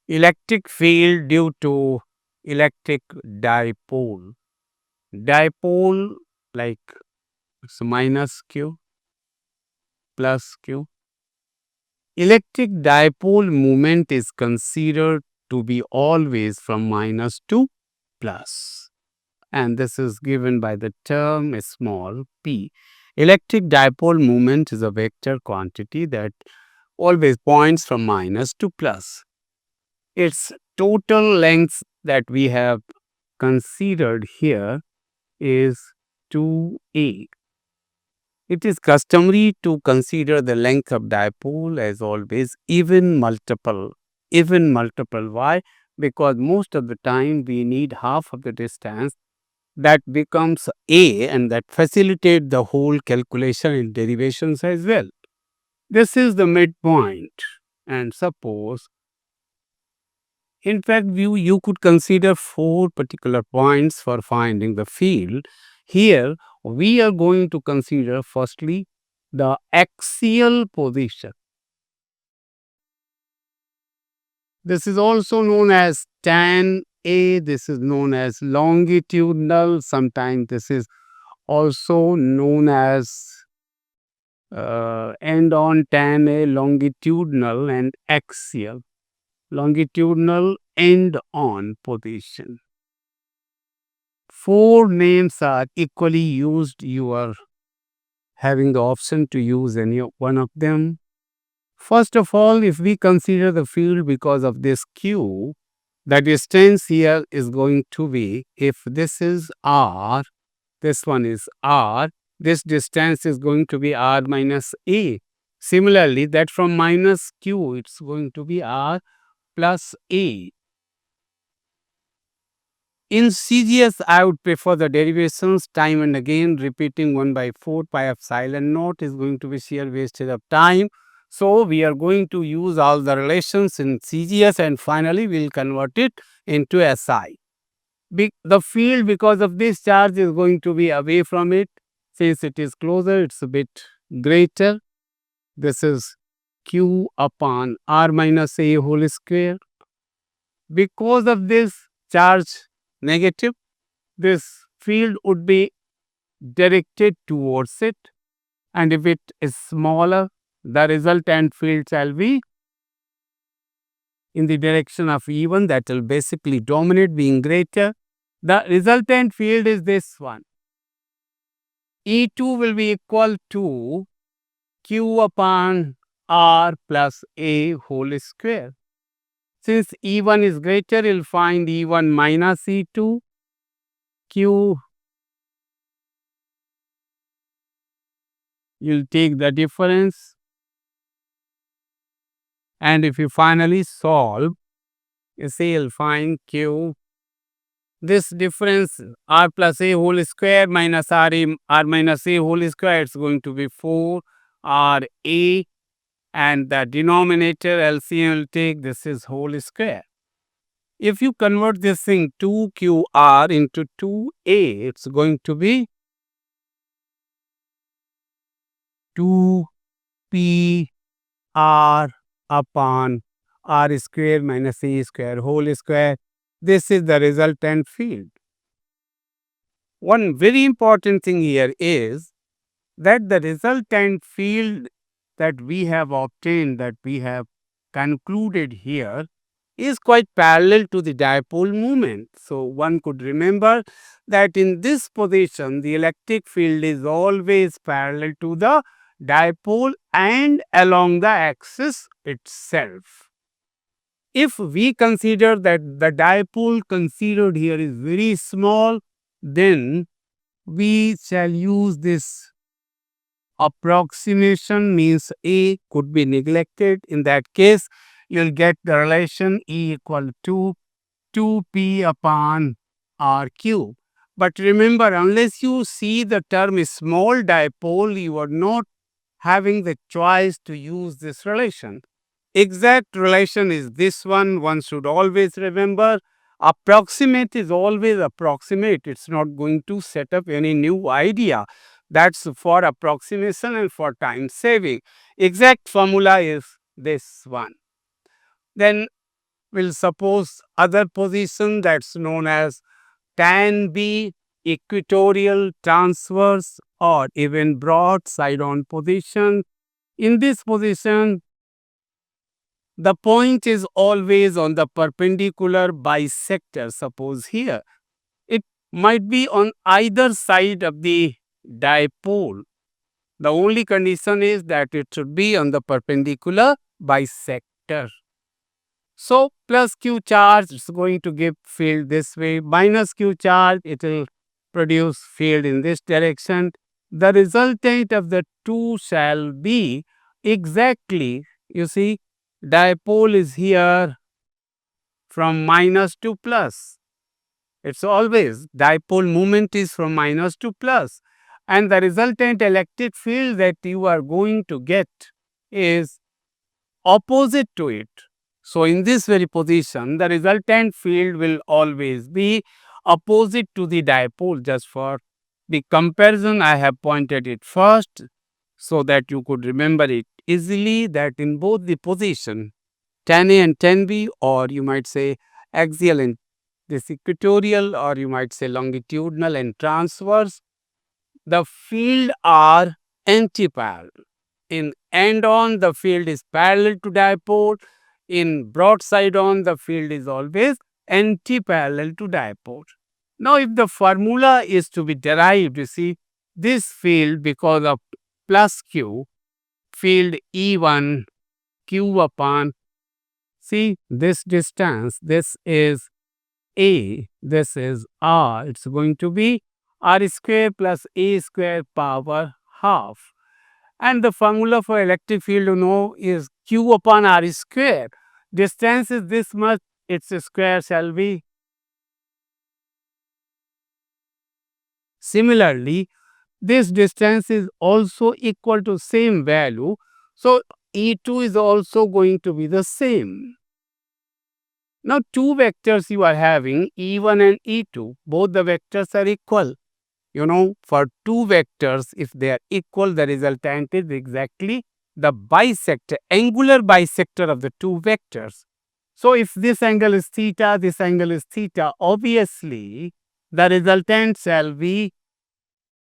Electric field due to electric dipole. Dipole, like it's minus Q plus Q. Electric dipole moment is considered to be always from minus to plus. And this is given by the term small p. Electric dipole moment is a vector quantity that always points from minus to plus. Its total length that we have considered here is 2a. It is customary to consider the length of dipole as always even multiple. Even multiple. Why? Because most of the time we need half of the distance that becomes a, and that facilitate the whole calculation in derivations as well. This is the midpoint. And suppose, in fact, you could consider 4 particular points for finding the field. Here, we are going to consider firstly the axial position. This is also known as tan A. This is known as longitudinal. Sometimes this is also known as end on tan A, longitudinal and axial. Longitudinal end on position. 4 names are equally used. You are having the option to use any one of them. First of all, if we consider the field because of this Q, the distance here is going to be, if this is R, this one is R, this distance is going to be R minus A. Similarly, that from minus Q, it's going to be R plus A. In CGS, I would prefer the derivations time and again repeating 1 by 4 pi epsilon naught is going to be sheer wastage of time. So, we are going to use all the relations in CGS and finally we will convert it into SI. The field because of this charge is going to be away from it. Since it is closer, it's a bit greater. This is Q upon R minus A whole square. Because of this charge negative, this field would be directed towards it, and if it is smaller, the resultant field shall be in the direction of E1, that will basically dominate being greater. The resultant field is this one. E2 will be equal to Q upon R plus A whole square. Since E1 is greater, you'll find E1 minus E2, Q, you'll take the difference, and if you finally solve, you say you'll find Q, this difference R plus A whole square minus R minus A whole square, it's going to be 4 R A, and the denominator LCM will take this is whole square. If you convert this thing 2QR into 2A, it's going to be 2PR upon R square minus A square whole square. This is the resultant field. One very important thing here is that the resultant field that we have obtained, that we have concluded here, is quite parallel to the dipole moment. So, one could remember that in this position, the electric field is always parallel to the dipole and along the axis itself. If we consider that the dipole considered here is very small, then we shall use this approximation, means A could be neglected. In that case, you will get the relation E equal to 2P upon R cube. But remember, unless you see the term small dipole, you are not having the choice to use this relation. Exact relation is this one should always remember. Approximate is always approximate. It's not going to set up any new idea. That's for approximation and for time saving. Exact formula is this one. Then We'll suppose other position that's known as tan B, equatorial, transverse, or even broadside on position. In this position, the point is always on the perpendicular bisector. Suppose here, it might be on either side of the dipole. The only condition is that it should be on the perpendicular bisector. So, plus Q charge is going to give field this way, minus Q charge, it will produce field in this direction. The resultant of the two shall be exactly, you see, dipole is here from minus to plus. It's always dipole moment is from minus to plus, and the resultant electric field that you are going to get is opposite to it. So, in this very position, the resultant field will always be opposite to the dipole. Just for the comparison, I have pointed it first so that you could remember it easily, that in both the position tan A and tan B, or you might say axial and this equatorial, or you might say longitudinal and transverse, the field are antiparallel. In end-on, the field is parallel to dipole. In broadside on, the field is always anti-parallel to dipole. Now, if the formula is to be derived, you see, this field, because of plus Q, field E1 Q upon, see, this distance, this is A, this is R, it's going to be R square plus A square power half. And the formula for electric field you know is Q upon R square. Distance is this much, its square shall be. Similarly, this distance is also equal to same value. So, E2 is also going to be the same. Now, two vectors you are having, E1 and E2, both the vectors are equal. You know, for two vectors, if they are equal, the resultant is exactly the bisector, angular bisector of the two vectors. So, if this angle is theta, this angle is theta, obviously, the resultant shall be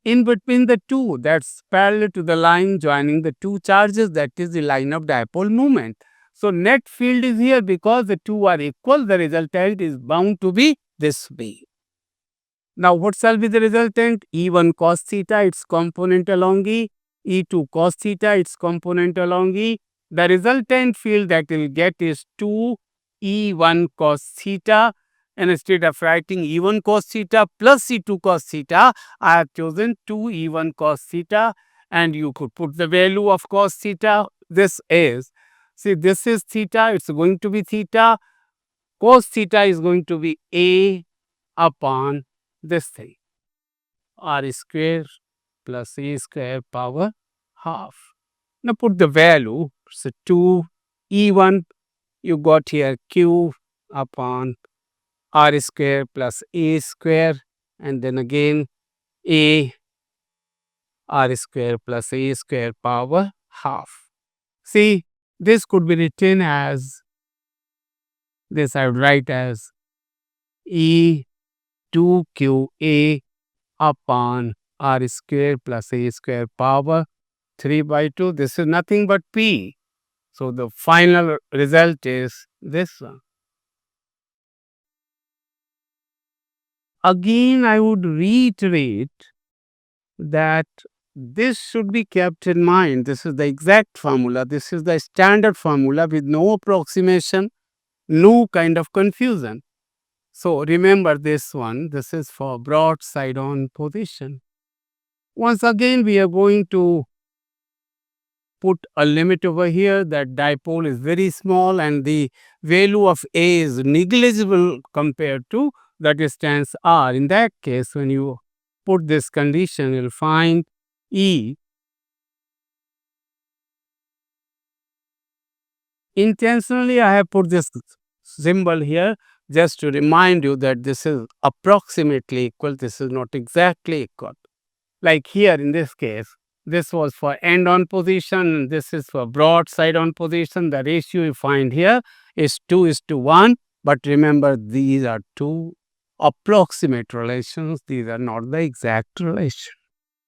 in between the two, that's parallel to the line joining the two charges, that is the line of dipole moment. So, net field is here because the two are equal, the resultant is bound to be this way. Now, what shall be the resultant? E1 cos theta, its component along E, E2 cos theta, its component along E. The resultant field that will get is 2 E1 cos theta, and instead of writing E1 cos theta plus E2 cos theta, I have chosen 2 E1 cos theta, and you could put the value of cos theta. This is, see, this is theta, it's going to be theta, cos theta is going to be A upon this thing, R square plus A square power half. Now, put the value, so 2 E1, you got here Q upon R square plus A square, and then again A R square plus A square power half. See, this could be written as, this I would write as E 2QA upon R square plus A square power 3 by 2. This is nothing but P. So, the final result is this one. Again, I would reiterate that this should be kept in mind. This is the exact formula. This is the standard formula with no approximation, no kind of confusion. So, remember this one. This is for broadside on position. Once again, we are going to put a limit over here, that dipole is very small and the value of A is negligible compared to the distance R. In that case, when you put this condition, you will find E. Intentionally, I have put this symbol here just to remind you that this is approximately equal, this is not exactly equal. Like here in this case, this was for end on position, this is for broadside on position. The ratio you find here is 2:1, but remember these are two approximate relations, these are not the exact relation.